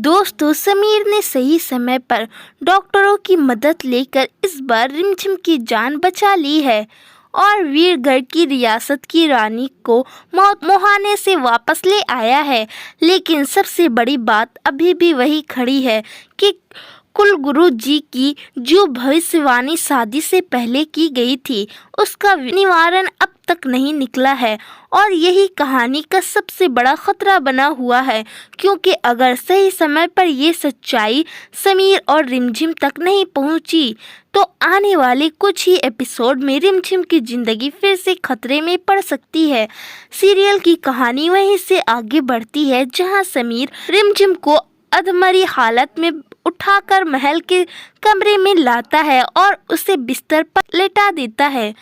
दोस्तों, समीर ने सही समय पर डॉक्टरों की मदद लेकर इस बार रिमझिम की जान बचा ली है और वीरगढ़ की रियासत की रानी को मौत मुहाने से वापस ले आया है। लेकिन सबसे बड़ी बात अभी भी वही खड़ी है कि कुलगुरु जी की जो भविष्यवाणी शादी से पहले की गई थी, उसका निवारण अब तक नहीं निकला है और यही कहानी का सबसे बड़ा खतरा बना हुआ है, क्योंकि अगर सही समय पर ये सच्चाई समीर और रिमझिम तक नहीं पहुंची तो आने वाले कुछ ही एपिसोड में रिमझिम की जिंदगी फिर से खतरे में पड़ सकती है। सीरियल की कहानी वहीं से आगे बढ़ती है, जहां समीर रिमझिम को अधमरी हालत में उठाकर महल के कमरे में लाता है और उसे बिस्तर पर लेटा देता है।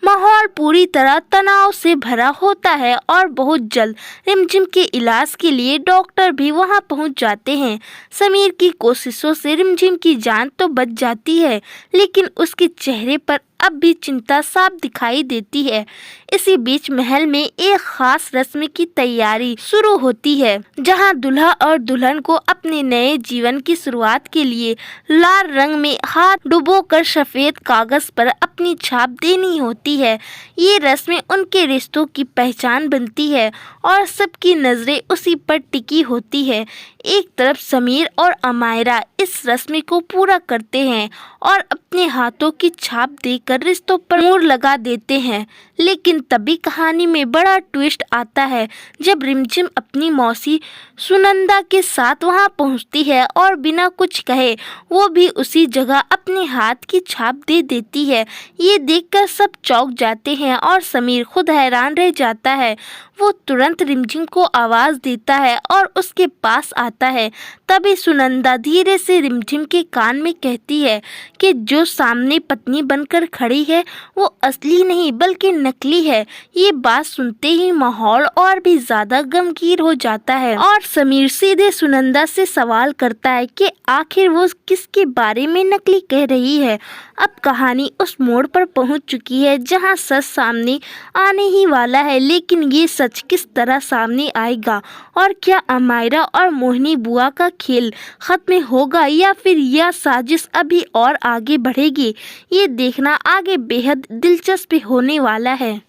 माहौल पूरी तरह तनाव से भरा होता है और बहुत जल्द रिमझिम के इलाज के लिए डॉक्टर भी वहां पहुंच जाते हैं। समीर की कोशिशों से रिमझिम की जान तो बच जाती है, लेकिन उसके चेहरे पर अब भी चिंता साफ दिखाई देती है। इसी बीच महल में एक खास रस्म की तैयारी शुरू होती है, जहां दूल्हा और दुल्हन को अपने नए जीवन की शुरुआत के लिए लाल रंग में हाथ डुबोकर सफेद कागज पर अपनी छाप देनी होती है। ये रस्में उनके रिश्तों की पहचान बनती है और सबकी नजरें उसी पर टिकी होती है। एक तरफ समीर और अमायरा इस रस्म को पूरा करते हैं और अपने हाथों की छाप देकर रिश्तों पर मोहर लगा देते हैं, लेकिन तभी कहानी में बड़ा ट्विस्ट आता है जब रिमझिम अपनी मौसी सुनंदा के साथ वहां पहुंचती है और बिना कुछ कहे वो भी उसी जगह अपने हाथ की छाप दे देती है। ये देखकर सब चौंक जाते हैं और समीर खुद हैरान रह जाता है। वो तुरंत रिमझिम को आवाज देता है और उसके पास आता है। तभी सुनंदा धीरे से रिमझिम के कान में कहती है कि जो सामने पत्नी बनकर खड़ी है वो असली नहीं बल्कि नकली है। ये बात सुनते ही माहौल और भी ज्यादा गमगीन हो जाता है और समीर सीधे सुनंदा से सवाल करता है कि आखिर वो किसके बारे में नकली कह रही है। अब कहानी उस मोड़ पर पहुंच चुकी है जहां सच सामने आने ही वाला है, लेकिन ये सच किस तरह सामने आएगा और क्या अमायरा और मोहिनी बुआ का खेल खत्म होगा या फिर यह साजिश अभी और आगे बढ़ेगी, ये देखना आगे बेहद दिलचस्प होने वाला है।